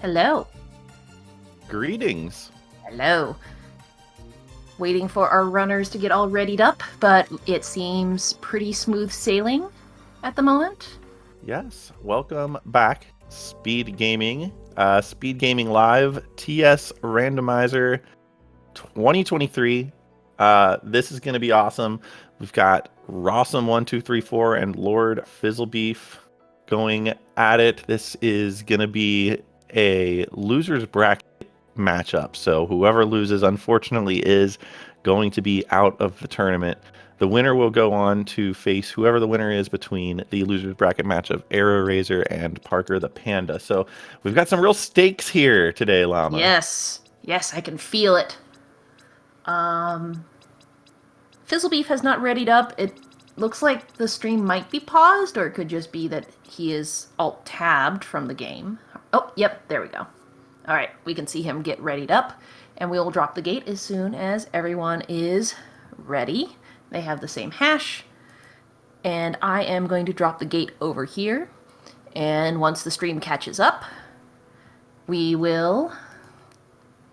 Hello. Greetings. Hello. Waiting for our runners to get all readied up, but it seems pretty smooth sailing at the moment. Yes, welcome back, Speedgaming. Speedgaming Live, TS Randomizer 2023. This is going to be awesome. We've got rawsome1234 and LordFizzlebeef going at it. This is going to be a loser's bracket matchup. So whoever loses, unfortunately, is going to be out of the tournament. The winner will go on to face whoever the winner is between the loser's bracket match of Arrow Razor and Parker the Panda. So we've got some real stakes here today, Llama. Yes, I can feel it. Fizzlebeef has not readied up. It looks like the stream might be paused, or it could just be that he is alt-tabbed from the game. Oh, yep, there we go. Alright, we can see him get readied up, and we will drop the gate as soon as everyone is ready. They have the same hash, and I am going to drop the gate over here, and once the stream catches up, we will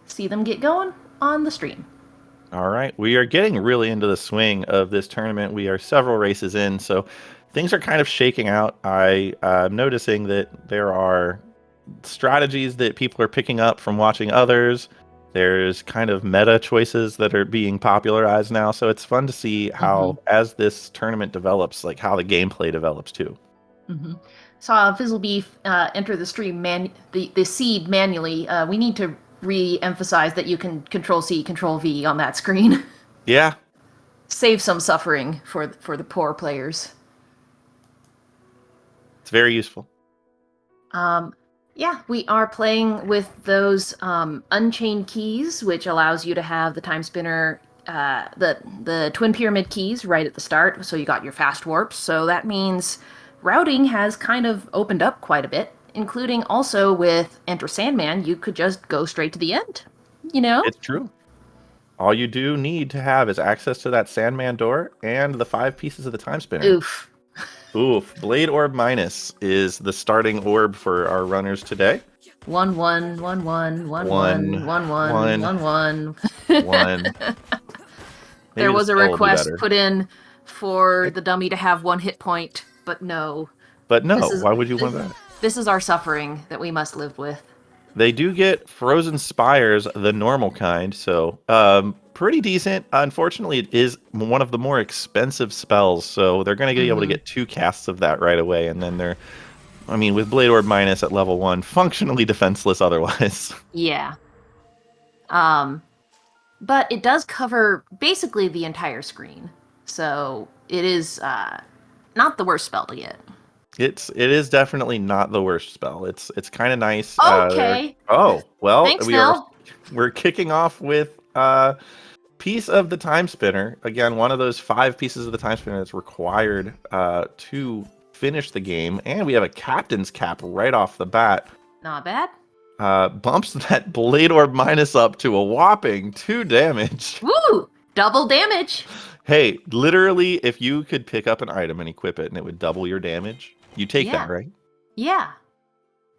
see them get going on the stream. All right, we are getting really into the swing of this tournament. We are several races in, so things are kind of shaking out. I'm noticing that there are strategies that people are picking up from watching others. There's kind of meta choices that are being popularized now, so it's fun to see how, as this tournament develops, like how the gameplay develops too. Saw Fizzlebeef enter the stream the seed manually. We need to re-emphasize that you can Control-C, Control-V on that screen. Yeah. Save some suffering for the poor players. It's very useful. Yeah, we are playing with those unchained keys, which allows you to have the Timespinner, the Twin Pyramid keys right at the start, so you got your fast warps. So that means routing has kind of opened up quite a bit, including also with Enter Sandman, you could just go straight to the end, you know? It's true. All you do need to have is access to that Sandman door and the 5 pieces of the Timespinner. Oof. Oof. Blade Orb Minus is the starting orb for our runners today. 1 1 1 1 1 1 1 1 1 1 1 1. There was a request put in for the dummy to have 1 hit point, but no. But no, why would you want that? This is our suffering that we must live with. They do get Frozen Spires, the normal kind, so pretty decent. Unfortunately, it is one of the more expensive spells, so they're going to be able to get 2 casts of that right away, and then they're, I mean, with Blade Orb Minus at level 1, functionally defenseless otherwise. Yeah. But it does cover basically the entire screen, so it is not the worst spell to get. It is definitely not the worst spell. It's kind of nice. Okay. Oh well, Thanks, we're kicking off with piece of the Timespinner. Again, one of those 5 pieces of the Timespinner that's required to finish the game, and we have a captain's cap right off the bat. Not bad. Bumps that Blade Orb Minus up to a whopping 2 damage. Woo! Double damage. Hey, literally, if you could pick up an item and equip it, and it would double your damage. You take that, right? Yeah.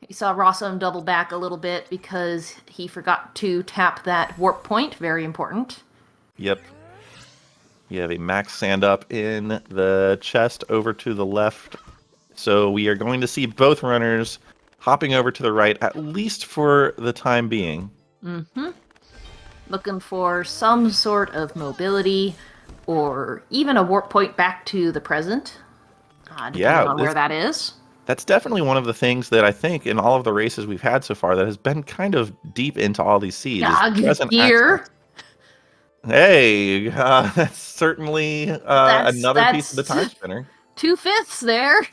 You saw Rawsome double back a little bit because he forgot to tap that warp point. Very important. Yep. You have a max sand up in the chest over to the left. So we are going to see both runners hopping over to the right, at least for the time being. Looking for some sort of mobility or even a warp point back to the present. Depending on where that is. That's definitely one of the things that I think in all of the races we've had so far that has been kind of deep into all these seeds. Gear. Hey, that's certainly another piece of the Timespinner. 2/5 there.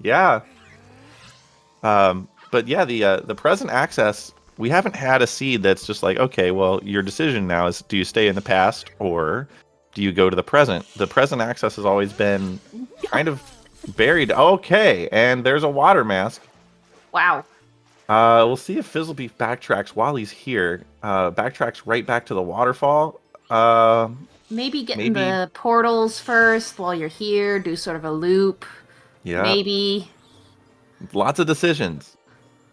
Yeah. But yeah, the present access, we haven't had a seed that's just like, okay, well, your decision now is, do you stay in the past or do you go to the present? The present access has always been kind of buried. Okay, and there's a water mask. Wow. We'll see if Fizzlebeef backtracks while he's here. Backtracks right back to the waterfall. Maybe getting the portals first while you're here. Do sort of a loop. Yeah. Maybe. Lots of decisions.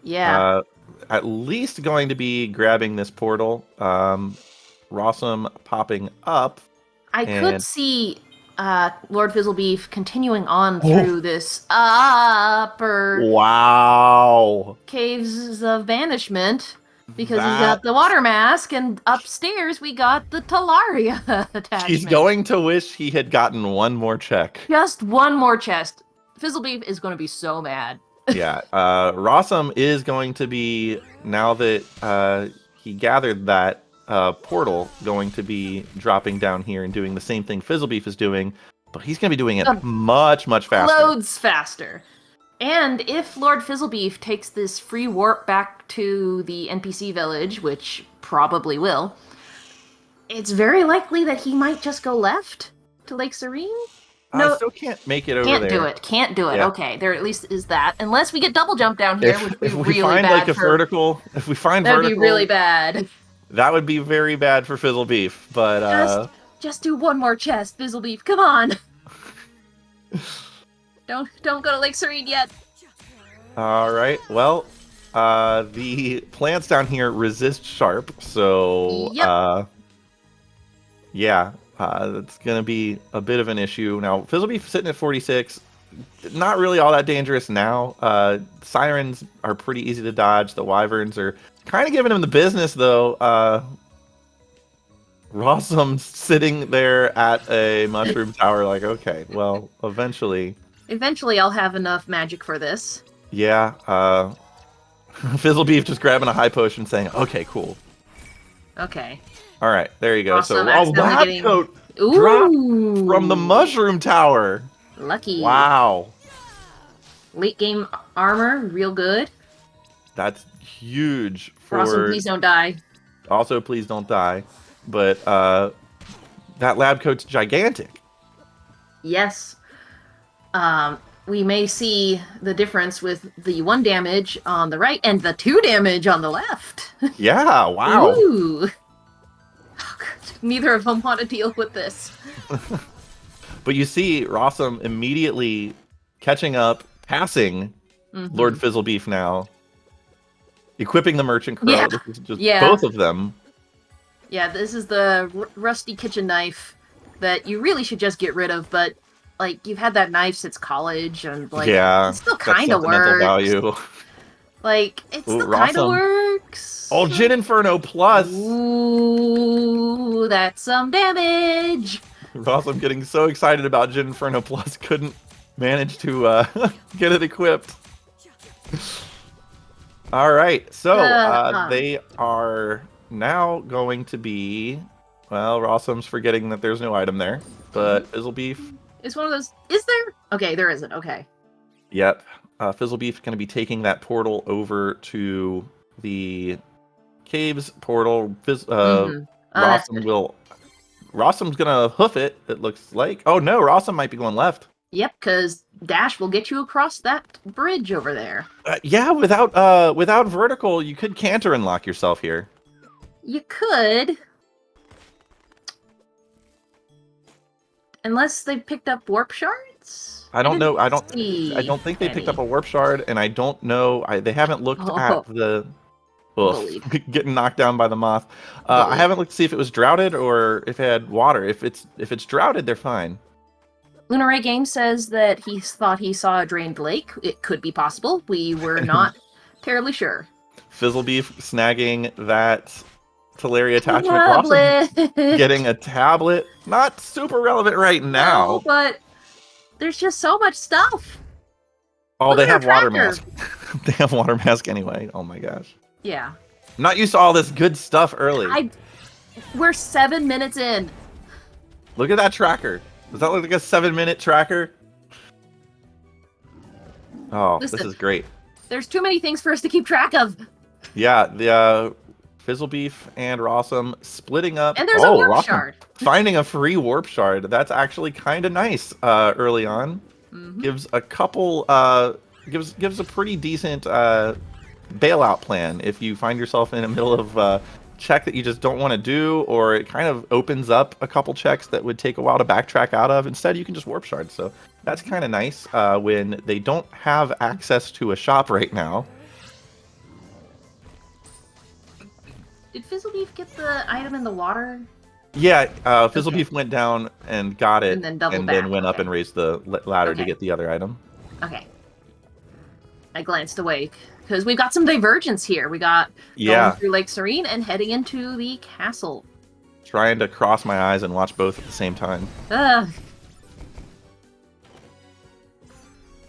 Yeah. At least going to be grabbing this portal. Rawsome popping up. I could and see Lord Fizzlebeef continuing on Oh. through this upper Wow. caves of banishment because he's That got the water mask, and upstairs we got the Talaria attachment. he's going to wish he had gotten one more check. Just one more chest. Fizzlebeef is going to be so mad. Yeah. Rawsome is going to be, now that he gathered that portal, going to be dropping down here and doing the same thing Fizzlebeef is doing, but he's going to be doing it much faster. Loads faster. And if Lord Fizzlebeef takes this free warp back to the NPC village, which probably will, it's very likely that he might just go left to Lake Serene. No, still can't make it over there. Can't do it. Yeah. Okay, there at least is that. Unless we get double jump down here, which would be if we really find bad like a for... vertical, if we find That'd vertical, be really bad. that would be very bad for Fizzlebeef. But Just do one more chest, Fizzlebeef. Come on. Don't go to Lake Serene yet. all right. Well, the plants down here resist sharp, so Yep. yeah, that's gonna be a bit of an issue. Now, Fizzlebeef sitting at 46, not really all that dangerous now. Sirens are pretty easy to dodge. The wyverns are kind of giving him the business, though. Rawsome's sitting there at a mushroom tower, like, okay, well, eventually. Eventually, I'll have enough magic for this. Yeah, Fizzlebeef just grabbing a high potion, saying, "Okay, cool. Okay. All right, there you go." Awesome, So, accidentally lab getting- coat Ooh. dropped from the mushroom tower. Lucky. Wow, Late game armor, real good. that's huge. For Awesome, please don't die. also, please don't die. But that lab coat's gigantic. Yes. We may see the difference with the 1 damage on the right and the 2 damage on the left. Yeah, wow. Ooh. Oh, God. Neither of them want to deal with this. But you see Rawsome immediately catching up, passing Lord Fizzlebeef now, equipping the Merchant Crow. Yeah. This is just Yeah. both of them. Yeah, this is the rusty kitchen knife that you really should just get rid of, but like you've had that knife since college, and like Yeah, it still that's kind of sentimental works. Value. Like it Ooh, still kind of Rawsome. works. Oh, Gin Inferno Plus! Ooh, that's some damage. Rawsome getting so excited about Gin Inferno Plus, couldn't manage to get it equipped. All right, so they are now going to be... Well, Rawsome's forgetting that there's no item there, but Fizzlebeef... It's one of those... Is there? Okay, there isn't. Okay. Yep. Fizzlebeef going to be taking that portal over to the caves portal. Rawsome will... Rawsome's going to hoof it, it looks like. Oh, no, Rawsome might be going left. Yep, because Dash will get you across that bridge over there. Yeah, without vertical, you could canter and lock yourself here. You could. Unless they picked up warp shards? I don't know. I don't see think they picked any. up a warp shard, and I don't know. They haven't looked at the... getting knocked down by the moth. I haven't looked to see if it was droughted or if it had water. If it's droughted, they're fine. Lunar Ray Game says that he thought he saw a drained lake. It could be possible. We were not terribly sure. Fizzlebeef snagging that Talaria attachment. Tablet. Getting a tablet. Not super relevant right now. No, but there's just so much stuff. Oh, Look they at have our water tracker. mask. They have water mask anyway. Oh my gosh. Yeah. I'm not used to all this good stuff early. We're 7 minutes in. Look at that tracker. Does that look like a 7-minute tracker? Oh, Listen. this is great. There's too many things for us to keep track of. Yeah, the Fizzlebeef and Rawsome splitting up. And there's a warp Rawsome shard. finding a free warp shard. That's actually kind of nice early on. Mhm. Gives a couple, gives a pretty decent bailout plan if you find yourself in the middle of check that you just don't want to do, or it kind of opens up a couple checks that would take a while to backtrack out of. Instead, you can just warp shard. So that's kind of nice when they don't have access to a shop right now. Did Fizzlebeef get the item in the water? Yeah, Fizzlebeef went down and got it, And then doubled and back. then went up and raised the ladder to Okay. get the other item. Okay. I glanced away because we've got some divergence here. We got going through Lake Serene and heading into the castle. Trying to cross my eyes and watch both at the same time. Ugh.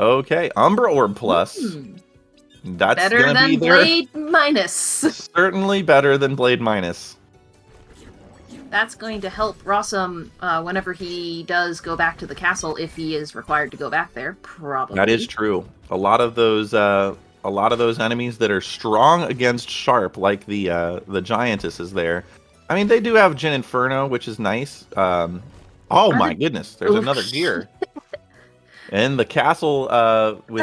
Okay, Umbra Orb Plus. That's better gonna than be there. Blade Minus. Certainly better than Blade Minus. That's going to help Rawsome whenever he does go back to the castle, if he is required to go back there. Probably. That is true. A lot of those enemies that are strong against sharp, like the giantesses there. I mean, they do have Jin Inferno, which is nice. Oh my goodness, there's another gear. And the castle with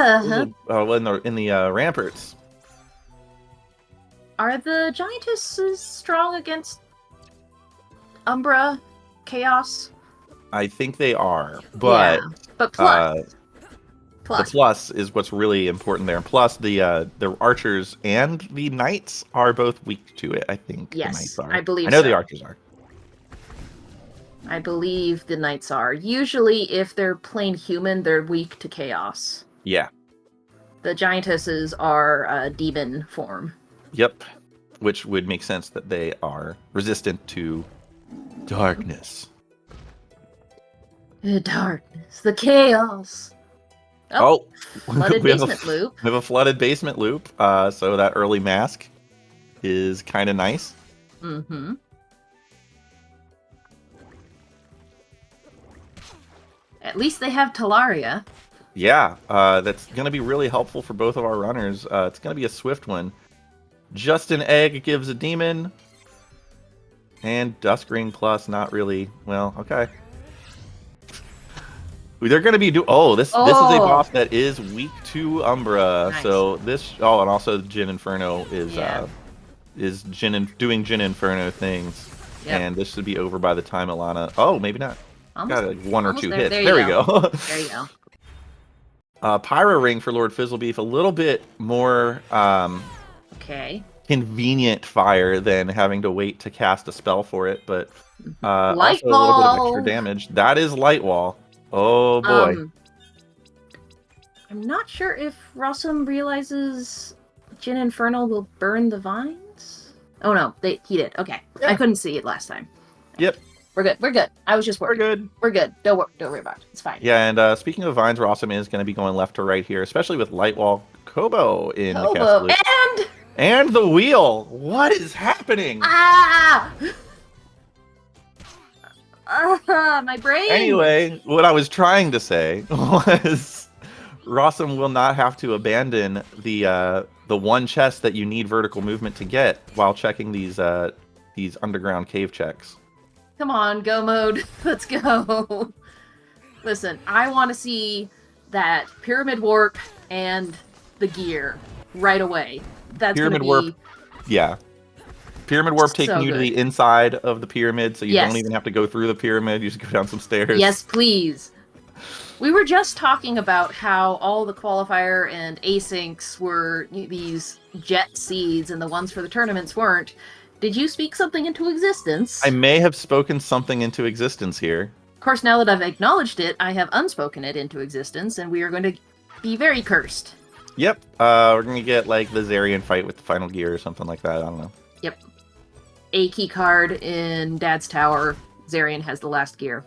in the ramparts. Are the giantesses strong against Umbra Chaos? I think they are, but yeah. But plus, the plus is what's really important there. Plus, the archers and the knights are both weak to it. I think. Yes, the knights are. I believe. I know so. the archers are. I believe the knights are. Usually, if they're plain human, they're weak to chaos. Yeah. The giantesses are demon form. Yep. Which would make sense that they are resistant to darkness. The darkness, the chaos. Oh, flooded basement loop. We have a flooded basement loop. So that early mask is kind of nice. Mm-hmm. At least they have Talaria. Yeah, that's going to be really helpful for both of our runners. It's going to be a swift one. Just an egg gives a demon. And Duskring Plus, not really. Well, okay. They're going to be this is a boss that is weak to Umbra. Nice. So this and also Jin Inferno is doing Jin Inferno things. Yep. And this should be over by the time Alana. Oh, maybe not. Almost, got like one or two hits. There we go. There you go. Pyro Ring for Lord Fizzlebeef, a little bit more convenient fire than having to wait to cast a spell for it, but Light also wall. a little bit of extra damage. That is Light Wall. Oh boy. I'm not sure if Rawsome realizes Jin Infernal will burn the vines. Oh no, he did. Okay, yeah. I couldn't see it last time. Yep. We're good. We're good. I was just worried. We're good. Don't worry about it. It's fine. Yeah, and speaking of vines, Rawsome is going to be going left to right here, especially with Light Wall Kobo in the castle. And the wheel. What is happening? My brain. Anyway, what I was trying to say was Rawsome will not have to abandon the one chest that you need vertical movement to get while checking these underground cave checks. Come on, go mode. Let's go. Listen, I want to see that pyramid warp and the gear right away. That's pyramid gonna warp. Yeah. Pyramid warp taking you to the inside of the pyramid, so you don't even have to go through the pyramid. You just go down some stairs. Yes, please. We were just talking about how all the qualifier and asyncs were these jet seeds, and the ones for the tournaments weren't. Did you speak something into existence? I may have spoken something into existence here. Of course, now that I've acknowledged it, I have unspoken it into existence, and we are going to be very cursed. Yep. We're going to get, like, the Zarian fight with the final gear or something like that. I don't know. Yep. A key card in Dad's Tower. Zarian has the last gear.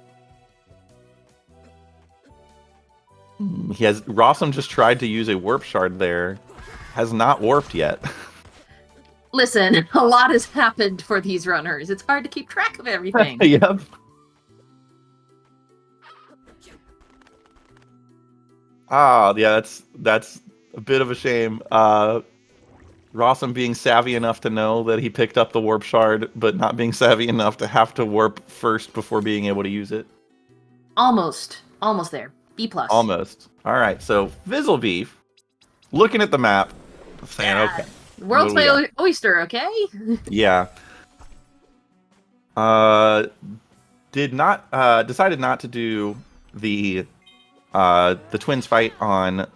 Rawsome just tried to use a warp shard there. Has not warped yet. Listen, a lot has happened for these runners. It's hard to keep track of everything. Yep. Yeah, that's a bit of a shame. Rawsome being savvy enough to know that he picked up the warp shard, but not being savvy enough to have to warp first before being able to use it. Almost there. B+. Almost. All right, so Fizzlebeef, looking at the map, saying, okay. The world's my oyster, okay? Yeah. Decided not to do the twins fight on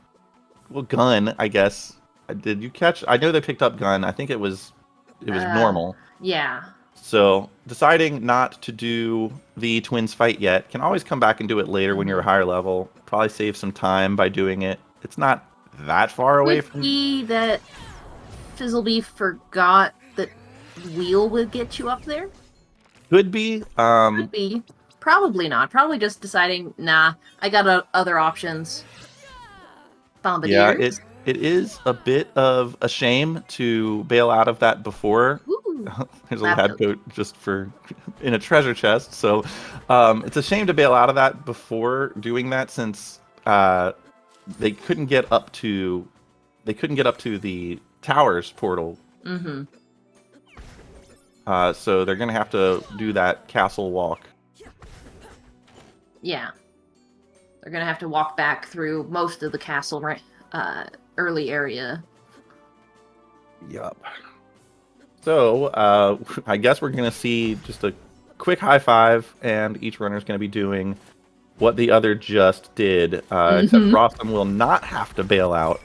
Gun, I guess. Did you catch? I know they picked up Gun. I think it was normal. Yeah. So deciding not to do the twins fight yet, can always come back and do it later when you're a higher level. Probably save some time by doing it. It's not that far away Could from. be that Fizzlebeef forgot that wheel would get you up there. Could be. Could be. Probably not. Probably just deciding, nah, I got other options. Yeah, Bombardiers. it is a bit of a shame to bail out of that before. Ooh, There's a lab lab coat. coat just for in a treasure chest. So it's a shame to bail out of that before doing that, since they couldn't get up to the towers portal. Mm-hmm. So they're gonna have to do that castle walk. Yeah. They're gonna have to walk back through most of the castle early area. Yup. So I guess we're gonna see just a quick high five, and each runner is gonna be doing what the other just did. Except Rawsome will not have to bail out,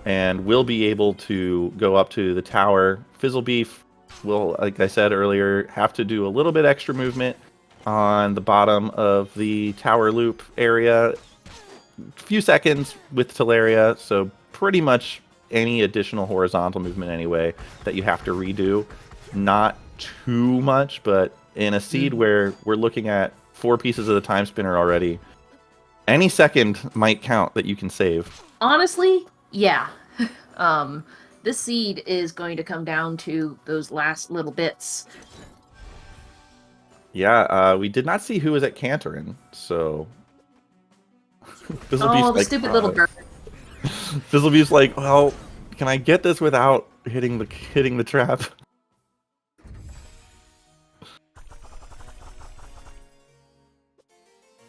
and will be able to go up to the tower. Fizzlebeef will, like I said earlier, have to do a little bit extra movement on the bottom of the tower loop area. A few seconds with Teleria, so pretty much any additional horizontal movement anyway that you have to redo. Not too much, but in a seed where we're looking at 4 pieces of the time spinner already, any second might count that you can save. Honestly, yeah. This seed is going to come down to those last little bits. Yeah, we did not see who was at Cantorin, so Oh, the stupid little bird. Fizzlebeef's like, well, can I get this without hitting the trap?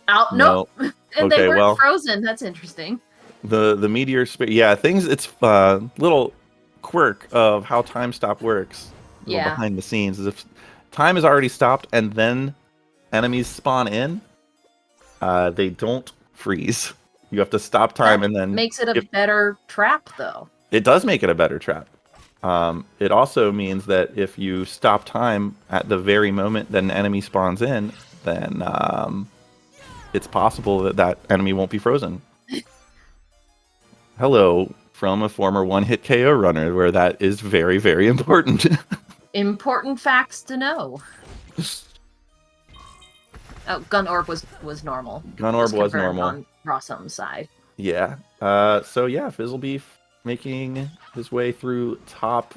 Out, nope. And Okay, they weren't well, frozen. That's interesting. The meteor yeah, things, it's little quirk of how time stop works. Yeah. Behind the scenes is if time is already stopped and then enemies spawn in, they don't freeze. You have to stop time, and then makes it a better trap, though. It does make it a better trap. It also means that if you stop time at the very moment that an enemy spawns in, then it's possible that that enemy won't be frozen. Hello, from a former one-hit KO runner, where that is very, very important. Important facts to know. Oh, Gun Orb was normal. Gun Orb was normal. On Rawsome's side. Yeah. So yeah, Fizzlebeef making his way through top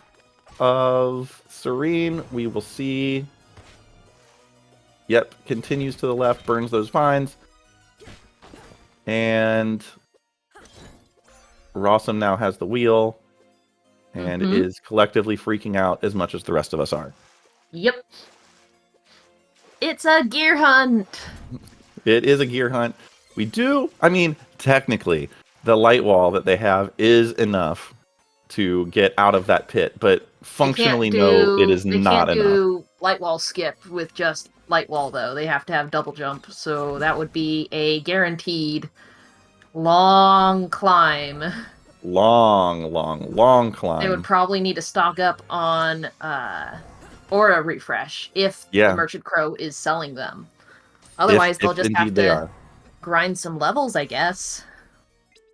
of Serene. We will see. Yep, continues to the left, burns those vines. And Rawsome now has the wheel and is collectively freaking out as much as the rest of us are. Yep. It's a gear hunt. It is a gear hunt. We do, I mean, technically, the light wall that they have is enough to get out of that pit, but functionally, no, it is not enough. They can't do light wall skip with just light wall, though. They have to have double jump, so that would be a guaranteed long climb. Long climb. They would probably need to stock up on Aura refresh if the Merchant Crow is selling them. Otherwise, they'll just have to grind some levels, I guess.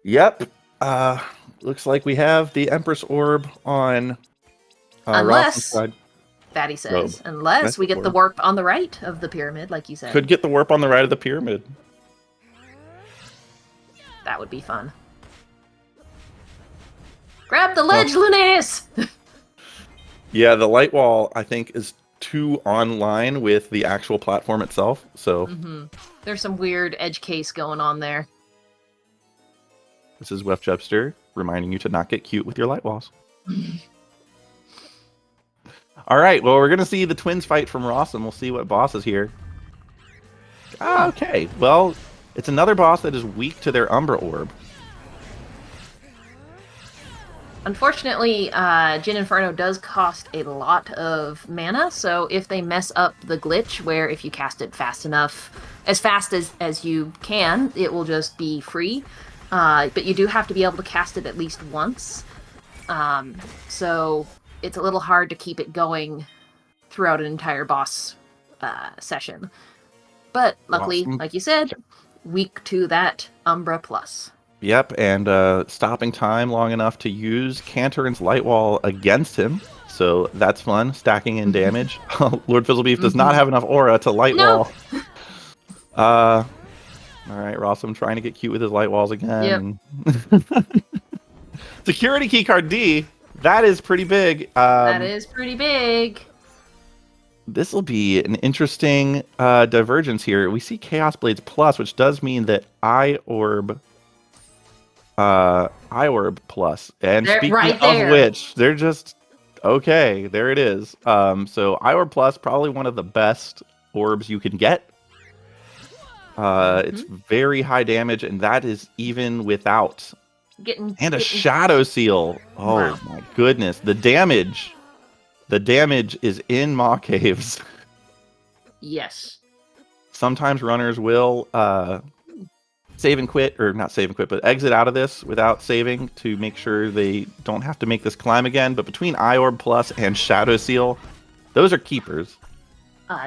Yep. Looks like we have the Empress Orb on unless, side. Fatty says, unless we get the warp on the right of the pyramid, like you said. Could get the warp on the right of the pyramid. That would be fun. Grab the ledge, Linnaeus! Yeah, the light wall, I think, is too online with the actual platform itself, so... There's some weird edge case going on there. This is Wefchubster reminding you to not get cute with your light walls. Alright, well, we're going to see the twins fight from Rawsome. We'll see what boss is here. Okay, well, it's another boss that is weak to their Umbra Orb. Unfortunately, Jin Inferno does cost a lot of mana, so if they mess up the glitch, where if you cast it fast enough, as fast as you can, it will just be free. But you do have to be able to cast it at least once. So it's a little hard to keep it going throughout an entire boss session. But luckily, Awesome. like you said, weak to that Umbra Plus. Yep, and stopping time long enough to use Cantorin's Light Wall against him. So that's fun, stacking in damage. LordFizzlebeef does not have enough aura to Light Wall. All right, rawsome trying to get cute with his Light Walls again. Yep. Security keycard D, that is pretty big. That is pretty big. This will be an interesting divergence here. We see Chaos Blades Plus, which does mean that Eye Orb Plus. And They're speaking right of there. which, they're just okay. There it is. So Eye Orb Plus, probably one of the best orbs you can get. It's very high damage, and that is even without a Shadow Seal. Oh Wow. my goodness, the damage is in Maw Caves. Yes. Sometimes runners will save and quit, or not save and quit, but exit out of this without saving to make sure they don't have to make this climb again. But between Eye Orb Plus and Shadow Seal, those are keepers.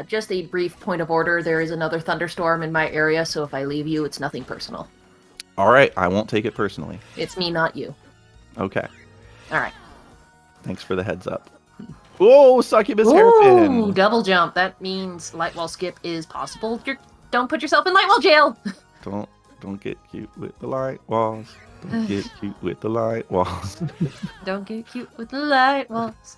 Just a brief point of order. There is another thunderstorm in my area, so if I leave you, it's nothing personal. All right, I won't take it personally. It's me, not you. Okay. All right. Thanks for the heads up. Whoa, Succubus Hairpin! Ooh, double jump. That means light wall skip is possible. Don't put yourself in light wall jail. Don't get cute with the light walls. Don't get cute with the light walls. Don't get cute with the light walls.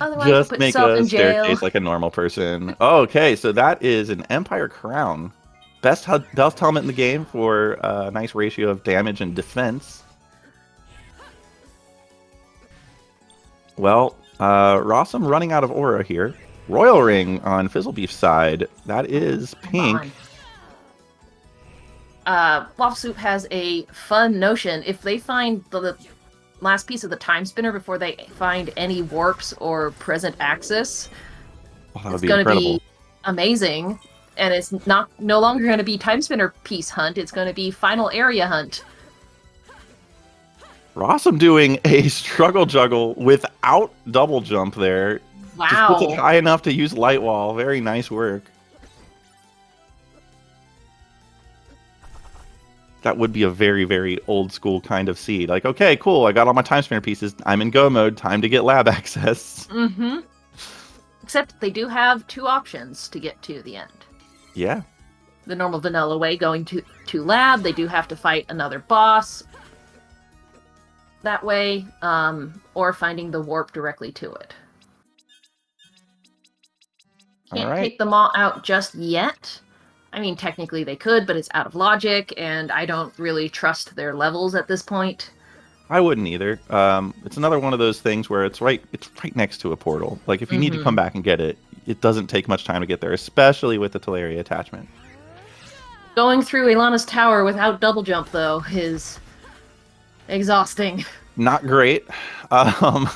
Otherwise, Just you'll put make yourself a in jail. staircase like a normal person. Okay, so that is an Empire Crown. Best helmet in the game for a nice ratio of damage and defense. Well, rawsome running out of aura here. Royal Ring on Fizzlebeef's side. That is pink. Waffle Soup has a fun notion. If they find the last piece of the time spinner before they find any warps or present access, it's going to be amazing. And it's no longer going to be time spinner piece hunt. It's going to be final area hunt. Rawsome doing a struggle juggle without double jump there. Wow. Just puts it high enough to use light wall. Very nice work. That would be a very, very old school kind of seed. Like, okay, cool. I got all my time spinner pieces. I'm in go mode. Time to get lab access. Mm-hmm. Except they do have two options to get to the end. Yeah. The normal vanilla way, going to lab. They do have to fight another boss that way, or finding the warp directly to it. Can't take them all out just yet. I mean, technically they could, but it's out of logic, and I don't really trust their levels at this point. I wouldn't either. It's another one of those things where it's right next to a portal. Like, if you need to come back and get it, it doesn't take much time to get there, especially with the Teleria attachment. Going through Ilana's tower without double jump, though, is exhausting. Not great. Gonna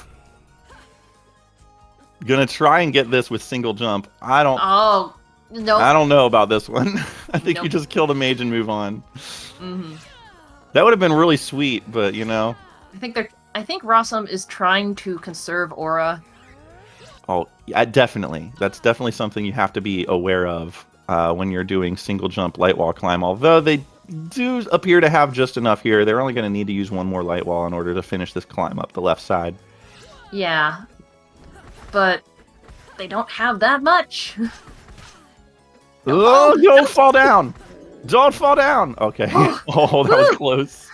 try and get this with single jump. Oh, no. I don't know about this one. I think Nope. you just killed a mage and move on. Mm-hmm. That would have been really sweet, but you know. I think rawsome is trying to conserve aura. Oh, yeah, definitely. That's definitely something you have to be aware of when you're doing single jump light wall climb. Although they do appear to have just enough here. They're only going to need to use one more light wall in order to finish this climb up the left side. Yeah. But they don't have that much. Oh, don't fall down! Don't fall down! Okay. Oh, that was close.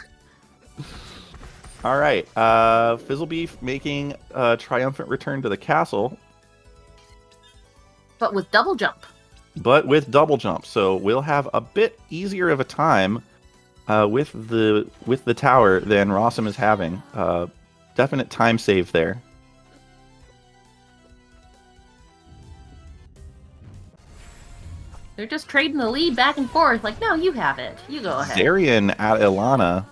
All right. Fizzlebeef making a triumphant return to the castle. But with double jump. So we'll have a bit easier of a time with the tower than rawsome is having. Definite time save there. They're just trading the lead back and forth. Like, no, you have it. You go ahead. Zarian at Ilana.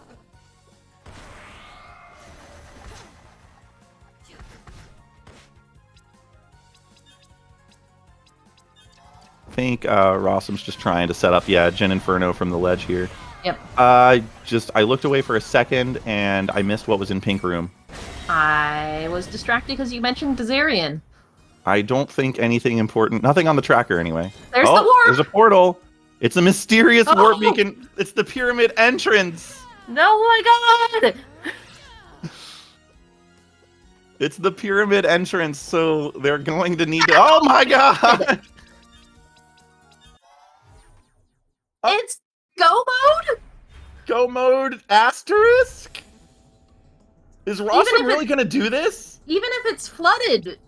I think rawsome's just trying to set up, Jin Inferno from the ledge here. Yep. I looked away for a second and I missed what was in pink room. I I was distracted because you mentioned Dazarian. I don't think anything important. Nothing on the tracker anyway. There's the warp. There's a portal. It's a mysterious warp Oh! beacon. It's the pyramid entrance. No, my God! It's the pyramid entrance, so they're going to need to... Oh my God! It's go mode? Go mode asterisk? Is Rawsome really going to do this? Even if it's flooded,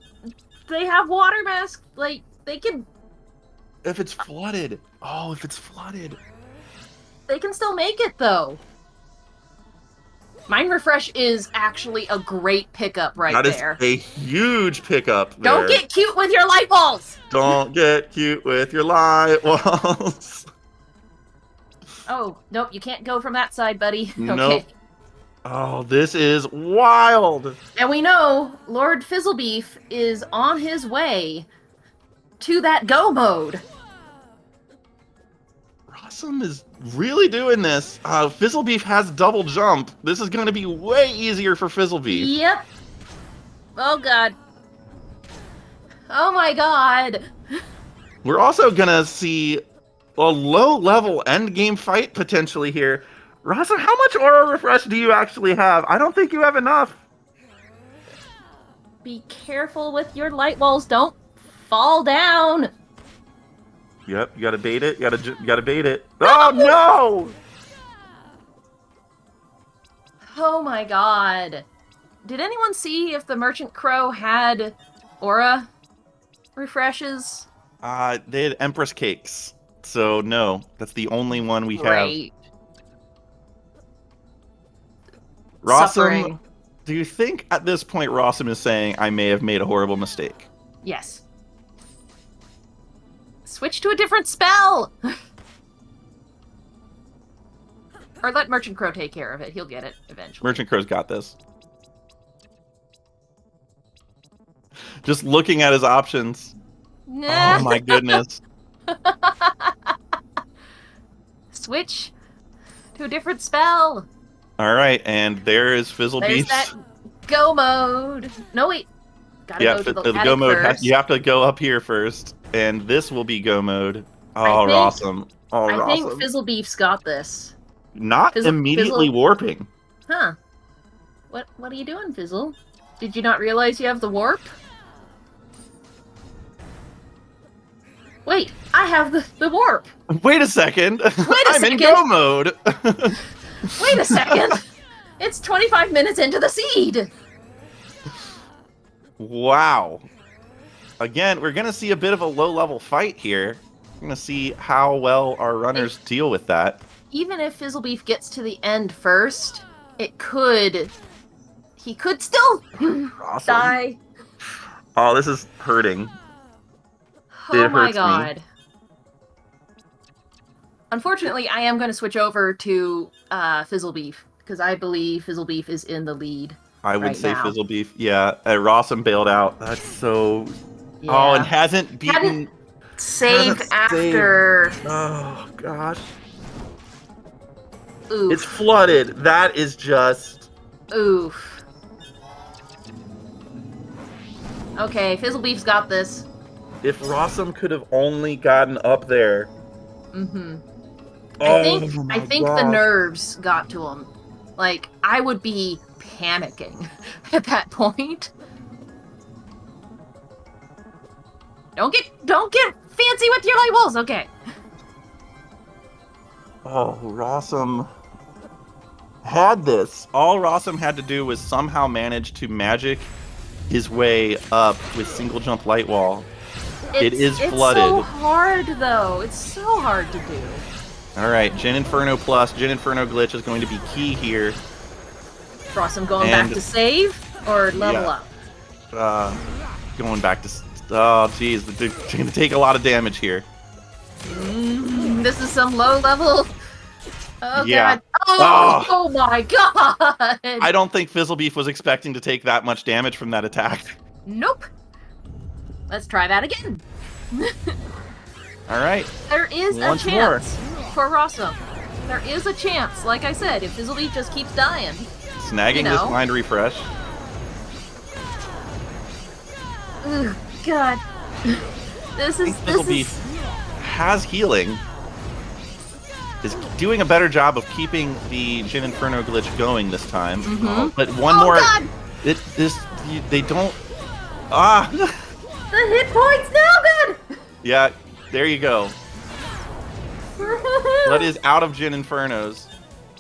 they have water mask. Like, they can... If it's flooded. Oh, if it's flooded. They can still make it, though. Mind Refresh is actually a great pickup there. That is a huge pickup there. Don't get cute with your light balls! Don't get cute with your light walls. Oh, nope, you can't go from that side, buddy. Nope. Okay. Oh, this is wild. And we know LordFizzlebeef is on his way to that go mode. Rawsome is really doing this. Fizzlebeef has double jump. This is going to be way easier for Fizzlebeef. Yep. Oh, God. Oh, my God. We're also going to see a low-level endgame fight potentially here. Rawsome, how much Aura Refresh do you actually have? I don't think you have enough. Be careful with your light walls. Don't fall down. Yep, you gotta bait it. You gotta bait it. Oh no! Oh my God. Did anyone see if the Merchant Crow had aura refreshes? They had Empress Cakes. So no, that's the only one we have. Great. Rawsome, Suffering. do you think at this point Rawsome is saying, I may have made a horrible mistake? Yes. Switch to a different spell! Or let Merchant Crow take care of it. He'll get it eventually. Merchant Crow's got this. Just looking at his options. Nah. Oh my goodness. Switch to a different spell. All right, and there is There's Fizzlebeef. that go mode. No, wait. Gotta go to the go mode. first. You have to go up here first, and this will be go mode. Oh, I think- Rawsome. Oh, I think Rawsome. Fizzlebeef's got this. Not immediately warping. Huh. What are you doing, Fizzle? Did you not realize you have the warp? Wait, I have the warp. Wait a second. I'm in second. go mode. Wait a second. It's 25 minutes into the seed. Wow. Again, we're going to see a bit of a low-level fight here. We're going to see how well our runners deal with that. Even if Fizzlebeef gets to the end first, he could still Awesome. die. Oh, this is hurting. Oh It my hurts me. God. Unfortunately, I am going to switch over to Fizzlebeef, because I believe Fizzlebeef is in the lead. I would right say now. Fizzlebeef. Yeah, Rawsome bailed out. That's so... Yeah. Oh, and hasn't beaten... Saved Hasn't after. Oh, gosh. Oof. It's flooded. That is just... Oof. Okay, Fizzlebeef's got this. If Rawsome could have only gotten up there... Mm-hmm. Oh, I think the nerves got to him. Like, I would be panicking at that point. Don't get fancy with your light walls, okay. Oh, Rawsome had this. All Rawsome had to do was somehow manage to magic his way up with single jump light wall. It is flooded. It's so hard, though. It's so hard to do. All right, Jin Inferno plus Jin Inferno glitch is going to be key here. Rawsome going back And- to save or level Yeah. up? Going back to... Oh, geez. They're going to take a lot of damage here. This is some low level. Oh, Yeah. God. Oh my God. I don't think Fizzlebeef was expecting to take that much damage from that attack. Nope. Let's try that again. All right. There is Once a chance for Rawsome. There is a chance. Like I said, if Fizzlebeef just keeps dying. Snagging You this know. mind refresh. Ugh, God. This is Fizzlebeef has healing. Is doing a better job of keeping the Jin Inferno glitch going this time. But one more. God! They don't. The hit points now, good. Yeah, there you go. Blood is out of Jin Infernos.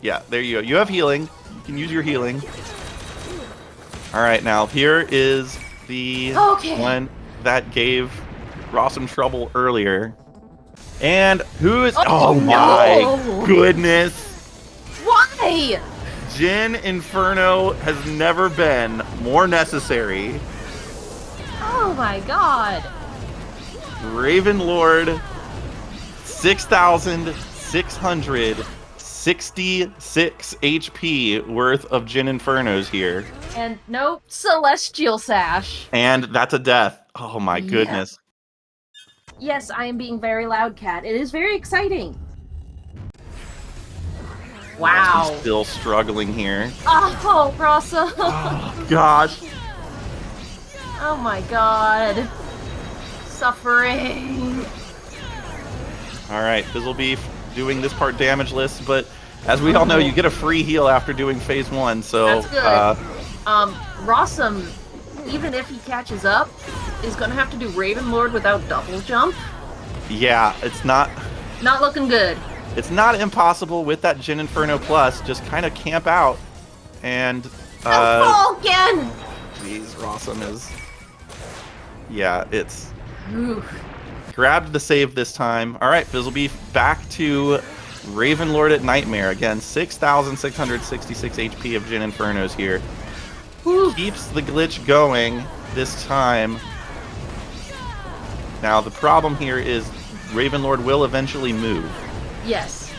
Yeah, there you go. You have healing. You can use your healing. All right, now here is the one that gave Rawsome trouble earlier. And who is... Oh, my goodness. Why? Jin Inferno has never been more necessary. Oh my god. Raven Lord, 6,666 HP worth of Jin Infernos here. And no Celestial Sash. And that's a death. Oh my goodness. Yes, I am being very loud, Cat. It is very exciting. Wow. He's still struggling here. Oh, Rossa. Oh, gosh. Oh my god. Suffering. Alright, Fizzlebeef doing this part damageless, but as we all know, you get a free heal after doing phase 1, so... That's good. Rawsome, even if he catches up, is gonna have to do Raven Lord without double jump. Yeah, it's not... Not looking good. It's not impossible with that Jin Inferno Plus. Just kind of camp out and... Don't fall again! Jeez, Rawsome is... Yeah, it's... Oof. Grabbed the save this time. Alright, Fizzlebeef back to Raven Lord at Nightmare. Again, 6,666 HP of Jin Infernos here. Oof. Keeps the glitch going this time. Now, the problem here is Raven Lord will eventually move. Yes.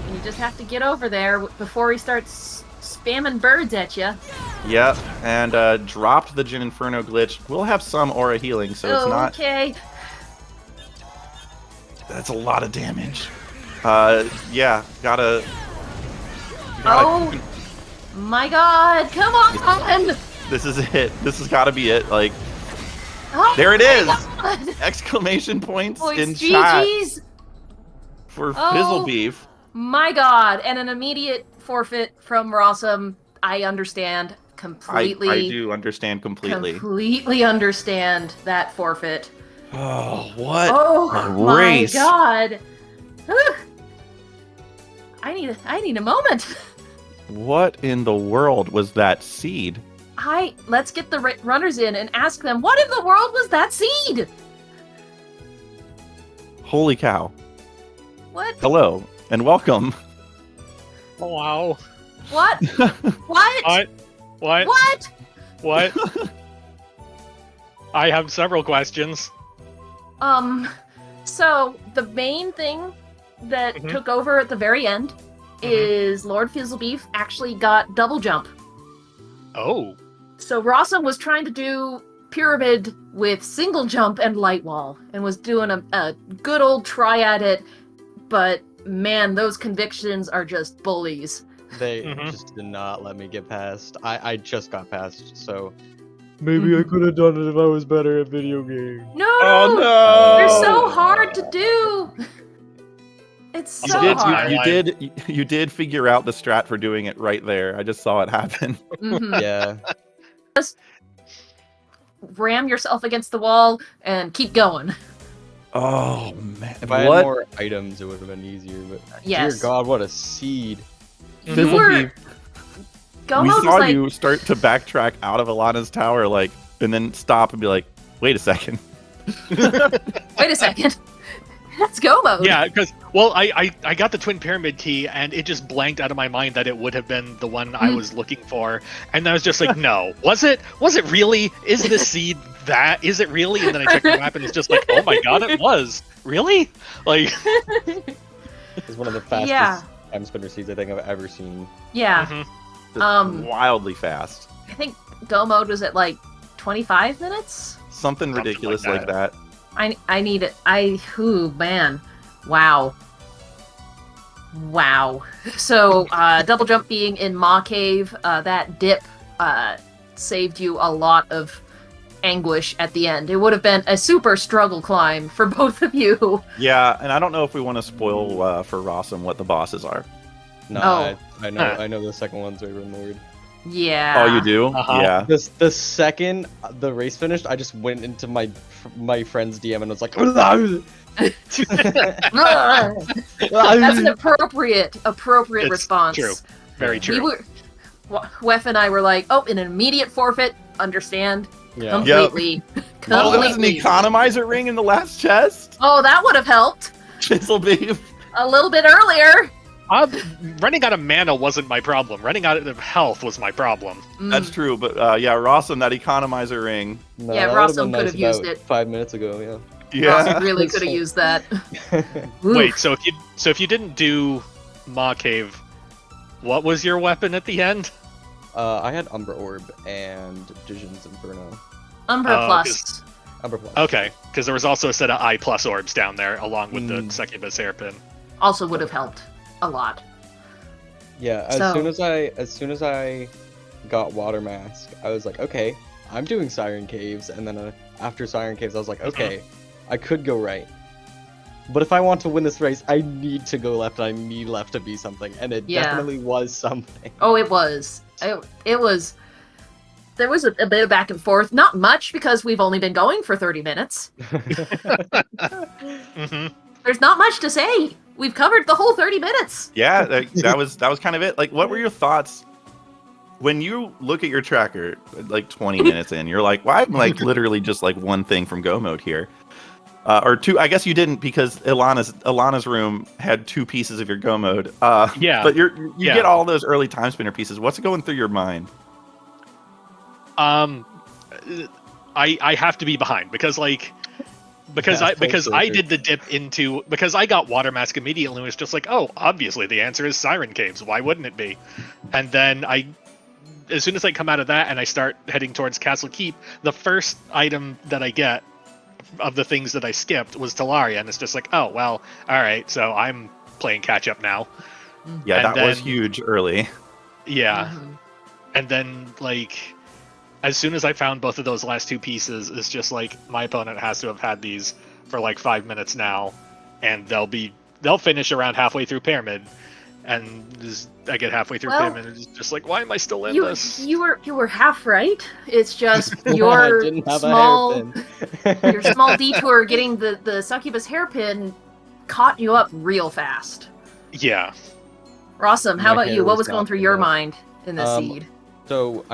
And you just have to get over there before he starts spamming birds at you. Yep, and dropped the Jin Inferno glitch. We'll have some aura healing, so it's not... Okay. That's a lot of damage. Yeah, gotta... Oh my god, come on! This is it. This has gotta be it. Like, Oh there it is! God. Exclamation points Boys, in chat GG's. for Oh. Fizzlebeef. My god, and an immediate forfeit from Rawsome. I understand completely. I do understand completely. Completely understand that forfeit. Oh, what Oh a my race. god. Whew. I need a moment. What in the world was that seed? Let's get the runners in and ask them, what in the world was that seed? Holy cow. What? Hello, and welcome. Oh, wow. What? What? What? What? What? I have several questions. So the main thing that took over at the very end is LordFizzlebeef actually got double jump. Oh. So Rawsome was trying to do pyramid with single jump and light wall, and was doing a good old try at it, but man, those convictions are just bullies. They just did not let me get past. I just got past, so... Maybe I could have done it if I was better at video games. No! Oh no! They're so hard to do! It's so hard. You did figure out the strat for doing it right there. I just saw it happen. Yeah. Just ram yourself against the wall and keep going. Oh man! If I had more items, it would have been easier. But Yes. dear God, what a seed! Fizzlebeef, Gomo we was saw like, you start to backtrack out of Alana's tower, like, and then stop and be like, "Wait a second." wait a second. That's go mode. Yeah, because, well, I got the Twin Pyramid key, and it just blanked out of my mind that it would have been the one I was looking for. And I was just like, no. Was it really? Is the seed that? Is it really? And then I checked the map, and it's just like, oh my god, it was. Really? Like... It's one of the fastest Timespinner seeds I think I've ever seen. Yeah. Just wildly fast. I think go mode was at like 25 minutes? Something ridiculous like that. I need it. Man. Wow. Wow. So, double jump being in Maw Cave, that dip saved you a lot of anguish at the end. It would have been a super struggle climb for both of you. Yeah, and I don't know if we want to spoil for Rawsome what the bosses are. No, Oh. I know the second one's Raven Lord. Yeah. Oh, you do? Uh-huh. Yeah. The second the race finished, I just went into my friend's DM and was like, That's an appropriate It's response. true. Very true. Wef and I were like, oh, an immediate forfeit. Understand? yeah. Completely. Oh, there was an Completely. economizer ring in the last chest? Oh, that would have helped Fizzlebeef. a little bit earlier. Running out of mana wasn't my problem. Running out of health was my problem. That's true, but yeah, Rawsome, that economizer ring. No, Yeah, that would've Rawsome been could nice have used about it. 5 minutes ago. Yeah. Rawsome really could have used that. Wait, so if you didn't do Maw Cave, what was your weapon at the end? I had Umbra Orb and Vision's Inferno. Umbra Oh, Plus. Umbra Plus. Okay, because there was also a set of I+ orbs down there, along with the Mm. Succubus hairpin. Also would have helped a lot. Yeah, as So- soon as I got Water Mask, I was like, okay, I'm doing Siren Caves, and then after Siren Caves, I was like, okay, I could go right. But if I want to win this race, I need to go left. I need left to be something, and it Yeah. definitely was something. Oh, it was. It was. There was a bit of back and forth. Not much because we've only been going for 30 minutes. hmm There's not much to say. We've covered the whole 30 minutes. Yeah, that was kind of it. Like, what were your thoughts when you look at your tracker, like 20 minutes in? You're like, well, I'm like literally just like one thing from go mode here, or two. I guess you didn't because Ilana's room had 2 pieces of your go mode. Yeah, but you yeah. get all those early time spinner pieces. What's going through your mind? I have to be behind because I did the dip into because I got Water Mask immediately and was just like, oh, obviously the answer is Siren Caves. Why wouldn't it be? And then as soon as I come out of that and I start heading towards Castle Keep, the first item that I get of the things that I skipped was Talaria, and it's just like, oh well, all right, so I'm playing catch up now. Yeah, And that was then- huge early. Yeah. Mhm. And then, like, as soon as I found both of those last 2 pieces, it's just like my opponent has to have had these for like 5 minutes now, and they'll finish around halfway through Pyramid, and I get halfway through Well, Pyramid, and it's just like, why am I still in this? You were half right. It's just I your didn't have small a hairpin. your small detour getting the succubus hairpin caught you up real fast. Yeah. Rawsome, how My about hair you? What was was going gone through from your that. mind in the Um, seed? So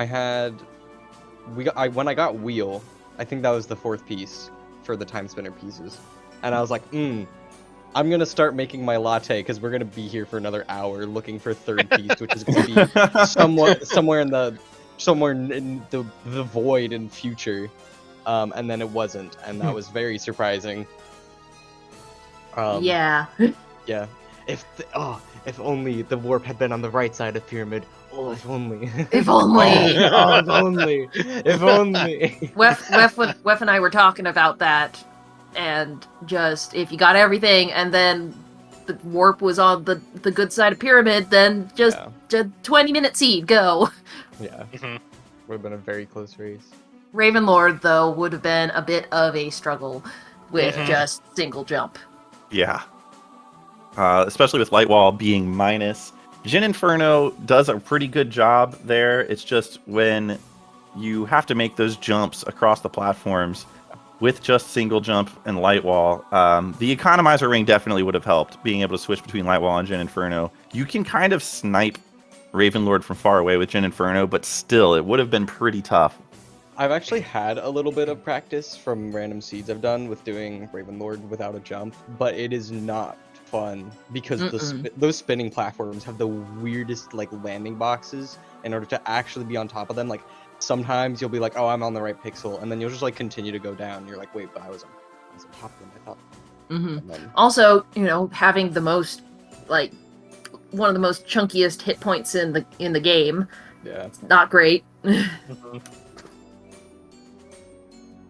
when I got Wheel, I think that was the 4th piece for the time spinner pieces, and I was like, I'm gonna start making my latte because we're gonna be here for another hour looking for 3rd piece, which is gonna be somewhere in the void in future, and then it wasn't, and that was very surprising. Yeah. Yeah. If only the warp had been on the right side of Pyramid. Oh, if only. If only. Oh, if only. If only. Wef and I were talking about that, and just if you got everything, and then the warp was on the good side of Pyramid, then just 20-minute seed, go. Yeah. Mhm. Would have been a very close race. Raven Lord, though, would have been a bit of a struggle with Mhm. just single jump. Yeah. Especially with Light Wall being minus. Jin Inferno does a pretty good job there. It's just when you have to make those jumps across the platforms with just single jump and Light Wall. The Economizer ring definitely would have helped, being able to switch between Light Wall and Jin Inferno. You can kind of snipe Raven Lord from far away with Jin Inferno, but still, it would have been pretty tough. I've actually had a little bit of practice from random seeds I've done with doing Raven Lord without a jump, but it is not fun because those spinning platforms have the weirdest like landing boxes in order to actually be on top of them. Like sometimes you'll be like, oh, I'm on the right pixel, and then you'll just like continue to go down. You're like, wait, but I was on top of them, I thought. Hmm. And then, Also, having the most, like, one of the most chunkiest hit points in the game, yeah. not great.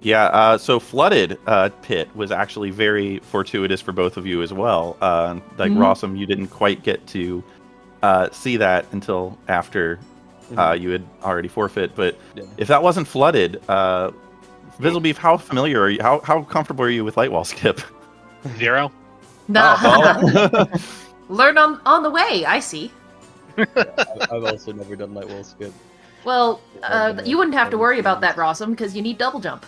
Yeah, so Flooded Pit was actually very fortuitous for both of you as well. Like Rawsome, you didn't quite get to see that until after you had already forfeit. But Yeah. if that wasn't Flooded, Fizzlebeef, how familiar are you? How comfortable are you with light wall skip? 0. Nah. Oh, well. Learn on the way. I see. I've also never done light wall skip. Well, I've been you wouldn't have to on worry about series. that, Rawsome, because you need double jump.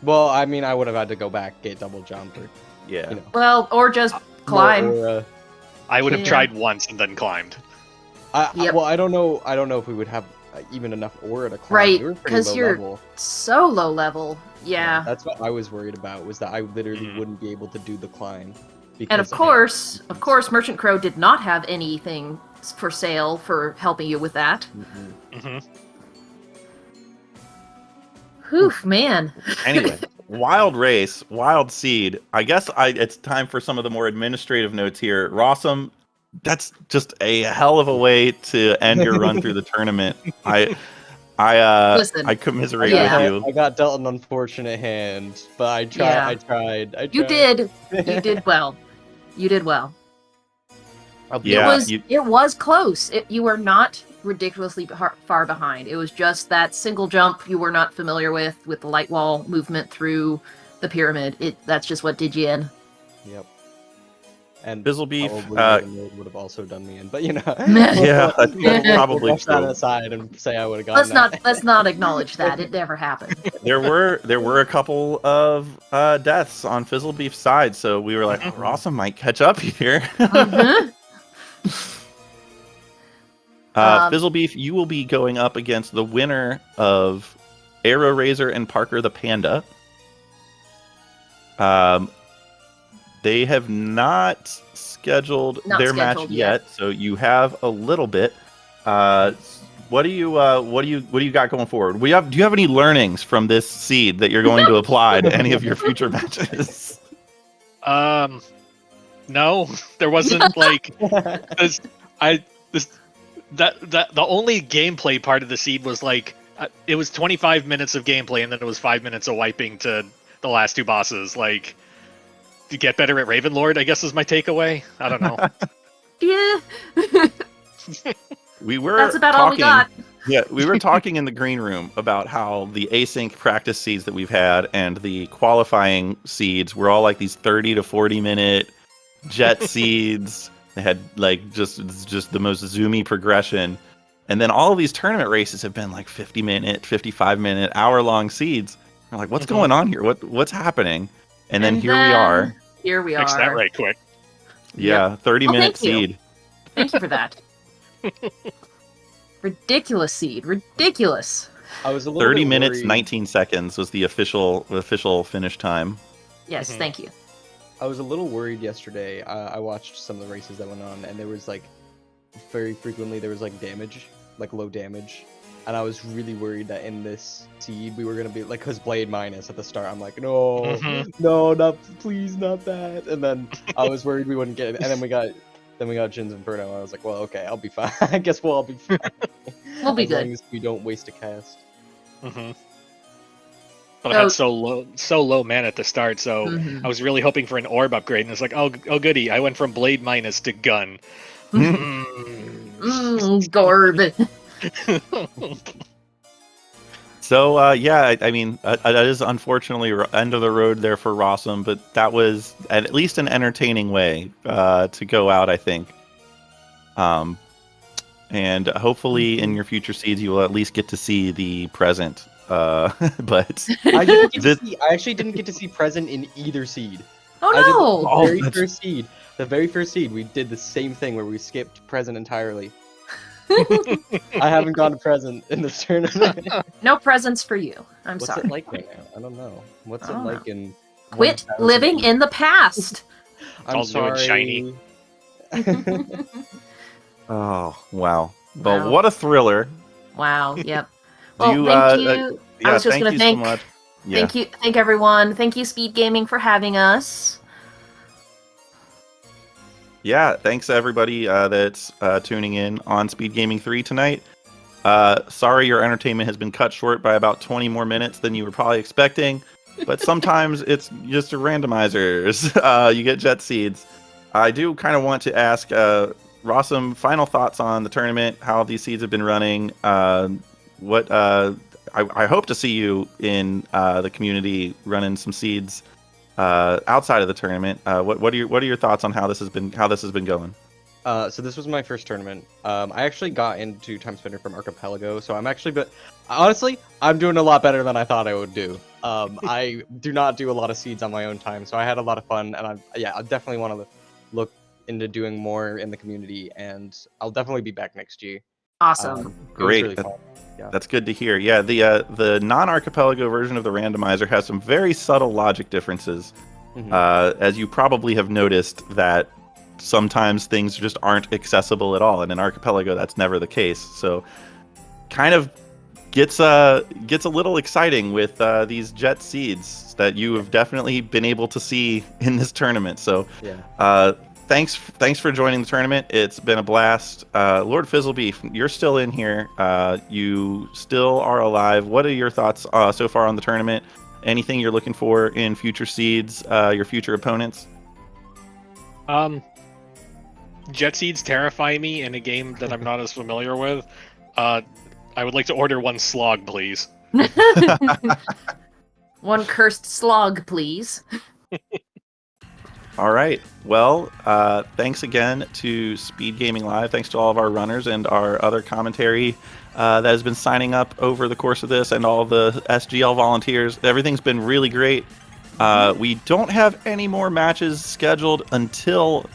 Well, I mean, I would have had to go back, get double jump, or Yeah. you know, Well, or just climb. Or, I would have Yeah. tried once and then climbed. Yep. Well, I don't know. I don't know if we would have even enough aura to climb. Right, We were pretty 'cause low you're- level. So low level. Yeah. That's what I was worried about. Was that I literally Mhm. wouldn't be able to do the climb. And of course, Merchant Crow did not have anything for sale for helping you with that. Hmm. Whew, man. Anyway, wild race, wild seed. I guess it's time for some of the more administrative notes here. Rawsome, that's just a hell of a way to end your run through the tournament. Listen, I commiserate Yeah. with you. I got dealt an unfortunate hand, but I tried. Yeah. I tried. you did. You did well. You did well. Yeah, it was close. You were not ridiculously far behind. It was just that single jump you were not familiar with the light wall movement through the pyramid. That's just what did you in. Yep. And Fizzlebeef, probably Raven Lord would have also done me in, but you know. yeah, that's probably Brush that true. aside and say I would have gotten Let's not acknowledge that. It never happened. There were a couple of deaths on Fizzlebeef's side, so we were like, oh, Rawsome might catch up here. Mhm. Fizzlebeef, you will be going up against the winner of Arrow Razor and Parker the Panda. They have not scheduled their match yet, so you have a little bit. What do you got going forward? Do you have any learnings from this seed that you're going to apply to any of your future matches? No, there wasn't like the only gameplay part of the seed was like it was 25 minutes of gameplay and then it was 5 minutes of wiping to the last 2 bosses. Like, to get better at Ravenlord, I guess is my takeaway. I don't know. Yeah. We were That's about talking, all we got. Yeah, we were talking in the green room about how the async practice seeds that we've had and the qualifying seeds were all like these 30 to 40 minute jet seeds. They had like just the most zoomy progression. And then all of these tournament races have been like 50-minute, 55-minute, hour-long seeds. We're like, what's going on here? What's happening? And then here we are. Here we Fix are. that right quick. Yeah, 30-minute thank you. seed. Thank you for that. Ridiculous seed. Ridiculous. I was a little 30 bit minutes, worried. 19 seconds was the official finish time. Yes, Mhm. thank you. I was a little worried yesterday. I watched some of the races that went on, and there was like very frequently there was like damage, like low damage, and I was really worried that in this seed we were gonna be like, because Blade minus at the start, I'm like, no, Mhm. no, not please, not that, and then I was worried we wouldn't get it, and then we got Jin's Inferno, and I was like, well, okay, I'll be fine. I guess we'll all be fine. We'll be as good. long as we don't waste a cast. Hmm. But I had so low mana at the start, so Mhm. I was really hoping for an orb upgrade, and it's like, oh goody, I went from blade minus to gun. Gorb. So yeah, I mean that is unfortunately end of the road there for Rawsome, but that was at least an entertaining way to go out, I think. And hopefully in your future seeds you will at least get to see the present. But I actually didn't get to see present in either seed. Oh I did no! Oh, the very that's- first seed. The very first seed, we did the same thing where we skipped present entirely. I haven't gone to present in this tournament. No presents for you. I'm What's sorry. it like right now? I don't know. What's I it don't like in? Quit 1000? living in the past. I'm all new and sorry. shiny. Oh wow! Well, Wow. what a thriller! Wow. Yep. Do Well, you, thank you. Yeah, I was just thank gonna you thank. so much. Yeah. Thank everyone. Thank you, Speed Gaming, for having us. Yeah, thanks to everybody that's tuning in on Speed Gaming 3 tonight. Sorry your entertainment has been cut short by about 20 more minutes than you were probably expecting, but sometimes it's just a randomizers. You get jet seeds. I do kind of want to ask Rawsome final thoughts on the tournament, how these seeds have been running. What I hope to see you in the community running some seeds outside of the tournament. What are your thoughts on how this has been going? So this was my first tournament. I actually got into Timespinner from Archipelago, so honestly, I'm doing a lot better than I thought I would do. I do not do a lot of seeds on my own time, so I had a lot of fun, and I definitely want to look into doing more in the community, and I'll definitely be back next year. Awesome. Great. Really fun. Yeah. That's good to hear. Yeah, the non-archipelago version of the randomizer has some very subtle logic differences. As you probably have noticed that sometimes things just aren't accessible at all, and in archipelago that's never the case. So kind of gets a little exciting with these jet seeds that you have definitely been able to see in this tournament. So thanks for joining the tournament. It's been a blast. LordFizzlebeef, you're still in here. You still are alive. What are your thoughts so far on the tournament? Anything you're looking for in future seeds, your future opponents? Jet seeds terrify me in a game that I'm not as familiar with. I would like to order one slog, please. One cursed slog, please. All right. Well, thanks again to Speedgaming Live. Thanks to all of our runners and our other commentary that has been signing up over the course of this, and all the SGL volunteers. Everything's been really great. We don't have any more matches scheduled until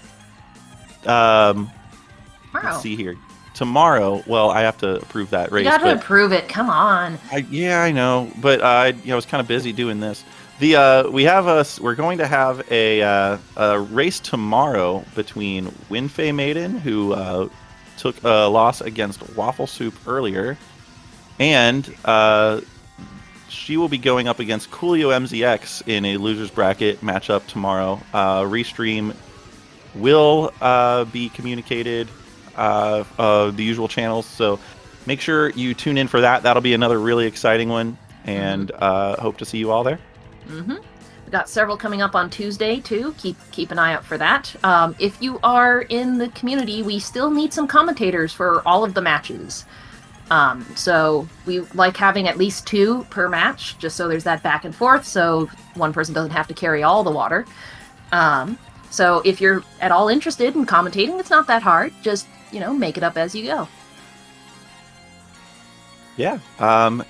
let's see here. Tomorrow. Well, I have to approve that race. You got to approve it. Come on. I know, but I was kind of busy doing this. We're going to have a race tomorrow between Winfei Maiden, who took a loss against Waffle Soup earlier, and she will be going up against Coolio MZX in a losers bracket matchup tomorrow. Restream will be communicated the usual channels, so make sure you tune in for that. That'll be another really exciting one, and hope to see you all there. We got several coming up on Tuesday too. Keep an eye out for that. If you are in the community, we still need some commentators for all of the matches. So we like having at least 2 per match, just so there's that back and forth, so one person doesn't have to carry all the water. So if you're at all interested in commentating, it's not that hard. Just, make it up as you go. Yeah.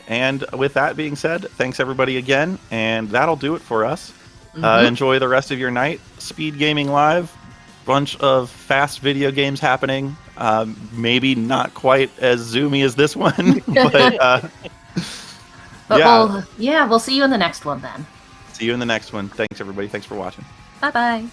And with that being said, thanks everybody again, and that'll do it for us. Enjoy the rest of your night. Speedgaming Live, bunch of fast video games happening. Maybe not quite as zoomy as this one, but we'll see you in the next one then. See you in the next one. Thanks everybody. Thanks for watching. Bye-bye.